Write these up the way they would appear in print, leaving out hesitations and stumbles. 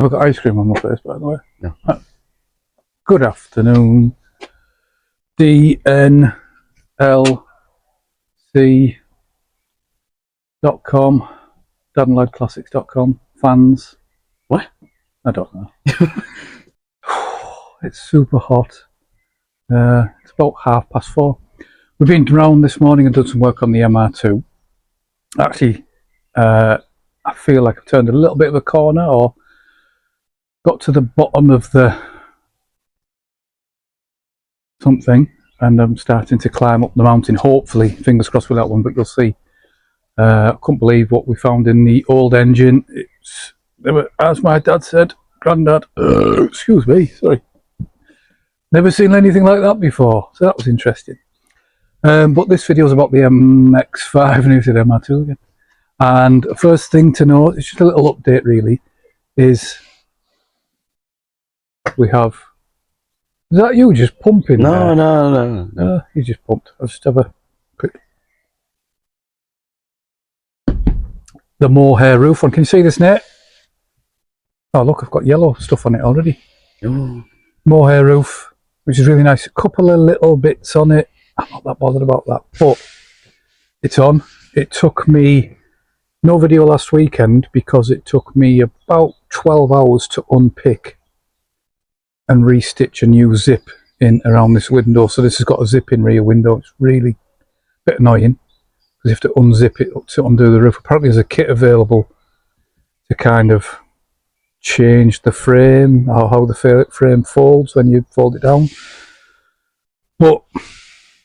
I've got ice cream on my face, by the way. No. Good afternoon. DNLC.com, dadandladclassics.com, fans. What? I don't know. It's super hot. It's about 4:30. We've been around this morning and done some work on the MR2. Actually, I feel like I've turned a little bit of a corner, or got to the bottom of the something, and I'm starting to climb up the mountain, hopefully, fingers crossed with that one, but you'll see. I couldn't believe what we found in the old engine. It's, as my dad said, Grandad, excuse me, sorry, never seen anything like that before, so that was interesting. But this video is about the MX5, and who said MR2 again. And first thing to note, it's just a little update really, is we have, is that you just pumping? No. You just pumped. I'll just have a quick. The mohair roof one. Can you see this, Nate? Oh look, I've got yellow stuff on it already. Ooh. Mohair roof, which is really nice. A couple of little bits on it. I'm not that bothered about that, but it's on. It took me no video last weekend because it took me about 12 hours to unpick and restitch a new zip in around this window. So this has got a zip in rear window. It's really a bit annoying because you have to unzip it to undo the roof. Apparently there's a kit available to kind of change the frame, or how the frame folds when you fold it down. But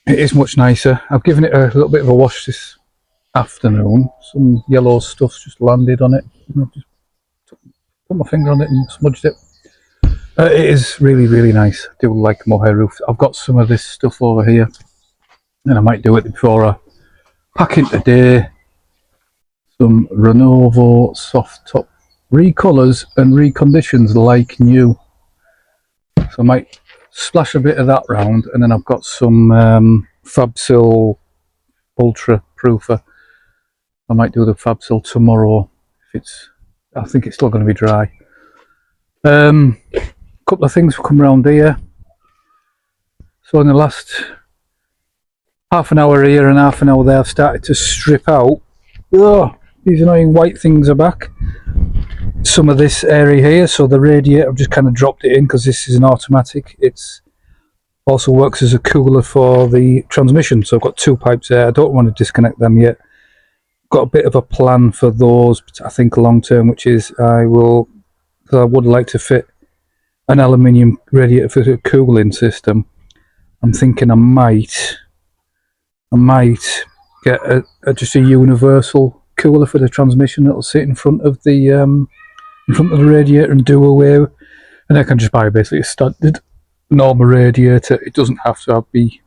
it is much nicer. I've given it a little bit of a wash this afternoon. Some yellow stuff's just landed on it. Just put my finger on it and smudged it. It is really, really nice. I do like mohair roof. I've got some of this stuff over here, and I might do it before I pack in today. Some Renovo soft top recolours and reconditions like new. So I might splash a bit of that round, and then I've got some Fabsil Ultra Proofer. I might do the Fabsil tomorrow if it's. I think it's still going to be dry. Couple of things have come around here. So in the last half an hour here and half an hour there, I've started to strip out. Oh, these annoying white things are back. Some of this area here, so the radiator, I've just kind of dropped it in because this is an automatic. It's also works as a cooler for the transmission, so I've got two pipes there. I don't want to disconnect them yet. Got a bit of a plan for those, I think long term, which is I would like to fit an aluminium radiator for a cooling system. I'm thinking I might get just a universal cooler for the transmission that'll sit in front of the radiator and do away with, and I can just buy basically a standard normal radiator. It doesn't have to be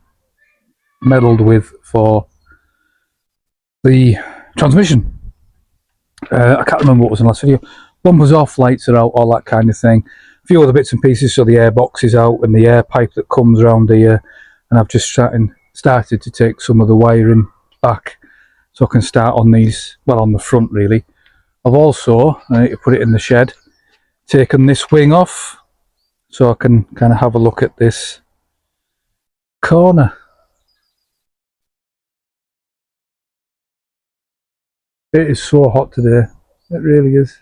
meddled with for the transmission. I can't remember what was in the last video. Bumpers off, lights are out, all that kind of thing. A few other bits and pieces, so the air box is out and the air pipe that comes around here, and I've just started to take some of the wiring back so I can start on these, well, on the front really. I've also, I need to put it in the shed, taken this wing off so I can kind of have a look at this corner. It is so hot today, it really is,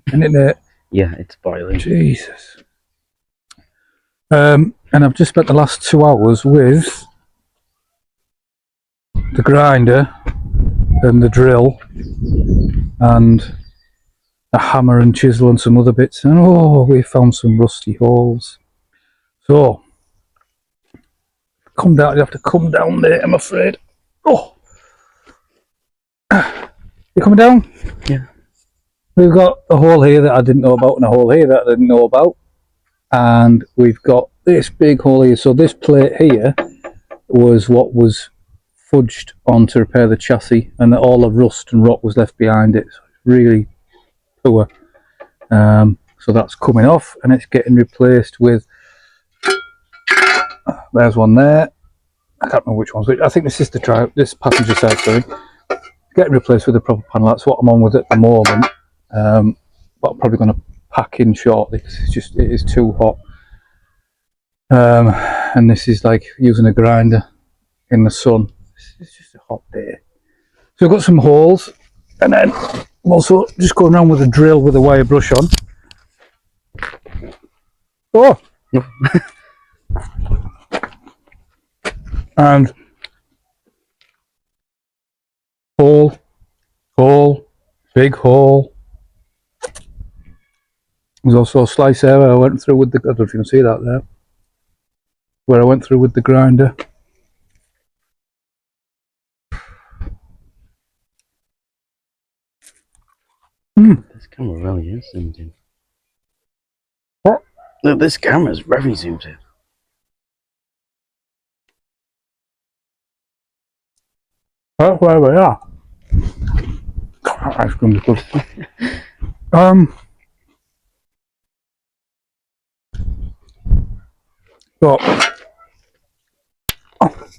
isn't it? Yeah, it's boiling. Jesus. And I've just spent the last 2 hours with the grinder and the drill and a hammer and chisel and some other bits, and oh, we found some rusty holes. So come down, you have to come down there, I'm afraid. Oh, you coming down? Yeah. We've got a hole here that I didn't know about and a hole here that I didn't know about, and we've got this big hole here. So this plate here was what was fudged on to repair the chassis, and all the rust and rot was left behind it. So it's really poor. So that's coming off and it's getting replaced with, there's one there, I can't remember which one's which. I think this is this passenger side, sorry. Getting replaced with a proper panel. That's what I'm on with at the moment. But I'm probably going to packing shortly. It is too hot. And this is like using a grinder in the sun. It's just a hot day. So I've got some holes, and then I'm also just going around with a drill with a wire brush on. Oh! And hole, big hole. There's also a slice there where I went through with the, I don't know if you can see that there, where I went through with the grinder. This camera really is zoomed in. What? Look, this camera's very zoomed in. That's where we are. God, ice cream is good. So,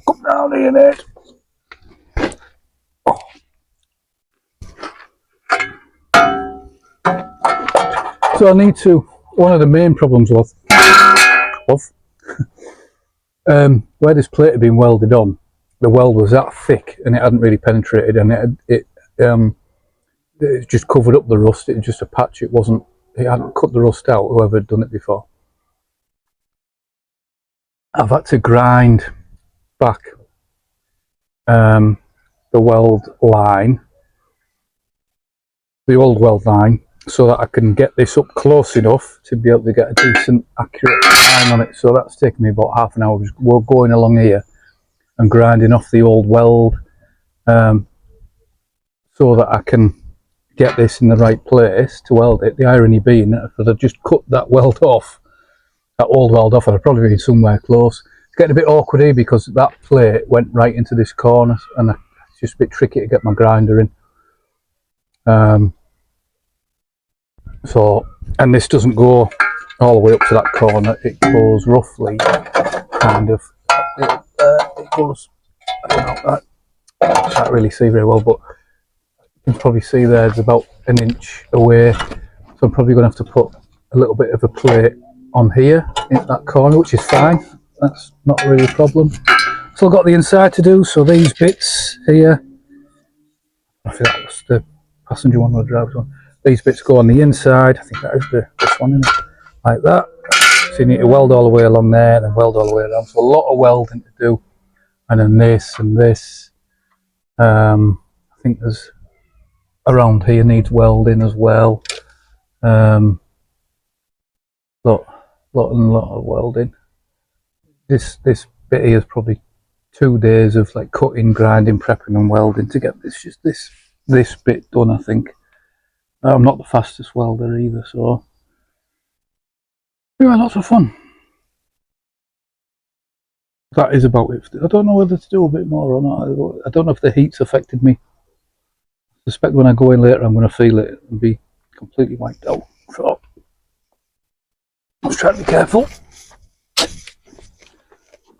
come down here, Nate. Oh. So I need to. One of the main problems was where this plate had been welded on. The weld was that thick, and it hadn't really penetrated, and it just covered up the rust. It was just a patch. It wasn't. It hadn't cut the rust out. Whoever had done it before. I've had to grind back the weld line, the old weld line, so that I can get this up close enough to be able to get a decent, accurate line on it. So that's taken me about half an hour. We're going along here and grinding off the old weld, so that I can get this in the right place to weld it. The irony being that if I'd just cut that weld off, that old weld off, I'd probably been somewhere close. It's getting a bit awkward here because that plate went right into this corner, and it's just a bit tricky to get my grinder in. So, and this doesn't go all the way up to that corner. It goes roughly, kind of. It goes. I don't know. I can't really see very well, but you can probably see there it's about an inch away. So I'm probably going to have to put a little bit of a plate on here in that corner, which is fine. That's not really a problem. So I've got the inside to do. So these bits here, I think that was the passenger one or the driver's one. These bits go on the inside. I think that is this one, isn't it? Like that. So you need to weld all the way along there and then weld all the way around. So a lot of welding to do. And then this and this. I think there's around here needs welding as well. Lot of welding. This bit here is probably 2 days of like cutting, grinding, prepping, and welding to get this bit done. I think I'm not the fastest welder either, so yeah, lots of fun. That is about it. I don't know whether to do a bit more or not. I don't know if the heat's affected me. I suspect when I go in later I'm going to feel it and be completely wiped out. So let's try to be careful.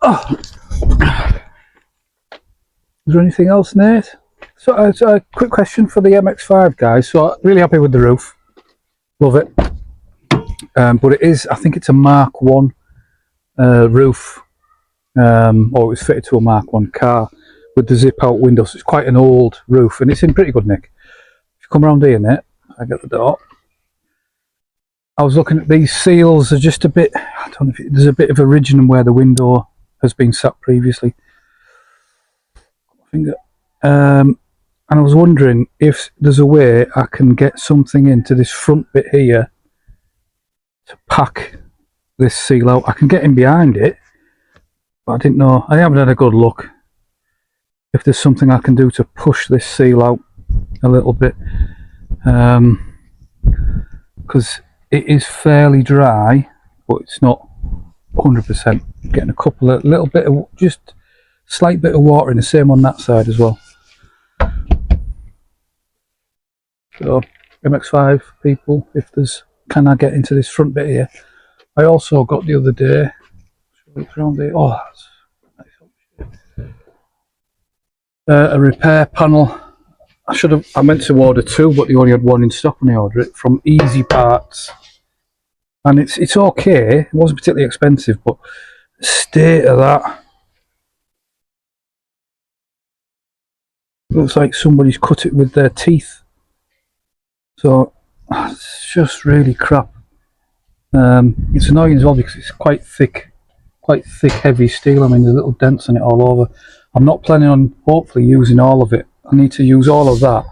Oh. Is there anything else, Nate? So a quick question for the MX5 guys. So really happy with the roof. Love it. But it is, I think it's a Mark 1 roof. Or it was fitted to a Mark 1 car with the zip out windows. It's quite an old roof and it's in pretty good nick. If you come around here, Nate, I get the door. I was looking at these seals, are just a bit, I don't know if there's a bit of a ridge in where the window has been sat previously. And I was wondering if there's a way I can get something into this front bit here to pack this seal out. I can get in behind it, but I didn't know, I haven't had a good look if there's something I can do to push this seal out a little bit, because it is fairly dry, but it's not 100%. Getting a couple of little bit of, just slight bit of water in, the same on that side as well. So MX5 people, if there's, can I get into this front bit here? I also got the other day, oh, that's nice. A repair panel. I meant to order 2, but they only had 1 in stock when I ordered it, from Easy Parts. and it's okay. It wasn't particularly expensive, but the state of that looks like somebody's cut it with their teeth. So it's just really crap. It's annoying as well because it's quite thick, heavy steel. I mean, there's little dents on it all over. I'm not planning on hopefully using all of it. I need to use all of that,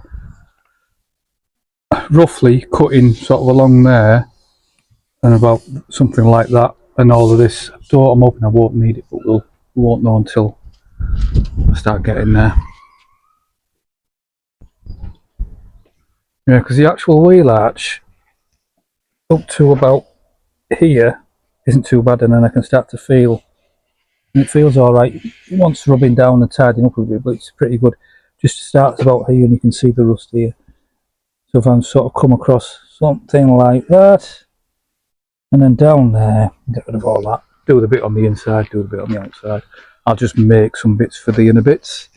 roughly cutting sort of along there, and about something like that, and all of this. So I'm hoping I won't need it, but we won't know until I start getting there. Yeah, because the actual wheel arch up to about here isn't too bad, and then I can start to feel, and it feels all right. It wants rubbing down and tidying up a bit, but it's pretty good. Just starts about here, and you can see the rust here. So if I'm sort of come across something like that, and then down there, get rid of all that. Do the bit on the inside, do the bit on the outside. I'll just make some bits for the inner bits.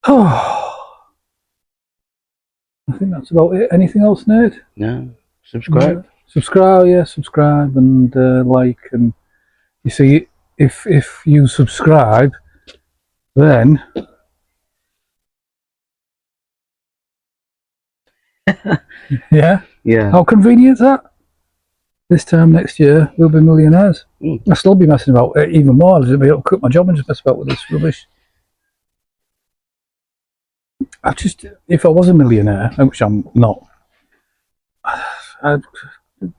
Oh, I think that's about it. Anything else, Nate? No. Subscribe. Yeah. Subscribe, yeah, subscribe and like, and you see, if you subscribe, then yeah, how convenient is that? This time next year we'll be millionaires. I'll still be messing about even more. I'll just be able to quit my job and just mess about with this rubbish. If I was a millionaire, which I'm not, I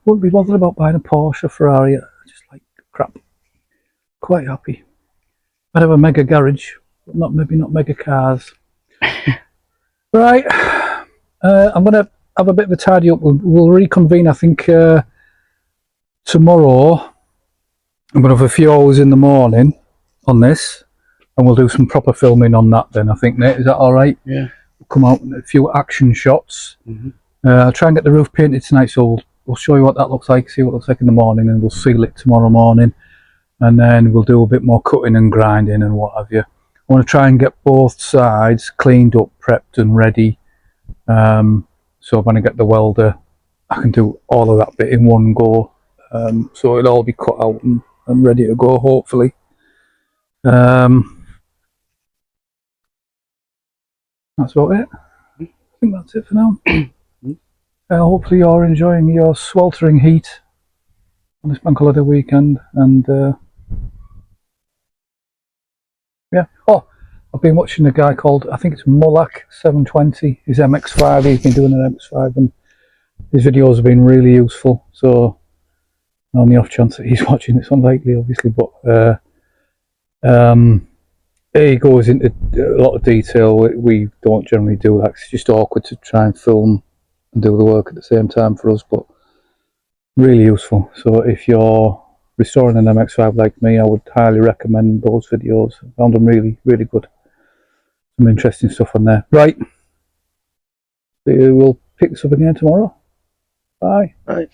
wouldn't be bothered about buying a Porsche or Ferrari. I just like crap. Quite happy. I'd have a mega garage, but maybe not mega cars. Right, I'm going to have a bit of a tidy up. We'll reconvene, I think, tomorrow. I'm going to have a few hours in the morning on this, and we'll do some proper filming on that then, I think, Nate. Is that all right? Yeah. We'll come out with a few action shots. I'll try and get the roof painted tonight, so we'll show you what that looks like, see what it looks like in the morning, and we'll seal it tomorrow morning. And then we'll do a bit more cutting and grinding and what have you. I want to try and get both sides cleaned up, prepped and ready. So when I get the welder, I can do all of that bit in one go. So it'll all be cut out and ready to go, hopefully. That's about it. I think that's it for now. Hopefully you're enjoying your sweltering heat on this bank holiday weekend, and yeah. Oh, I've been watching a guy called, I think it's Mulak 720, his MX5. He's been doing an MX5 and his videos have been really useful. So on the off chance that he's watching, it's unlikely obviously, but he goes into a lot of detail. We don't generally do that. It's just awkward to try and film and do the work at the same time for us, but really useful. So if you're restoring an MX5 like me, I would highly recommend those videos. I found them really, really good. Some interesting stuff on there. Right. We'll pick this up again tomorrow. Bye. Bye.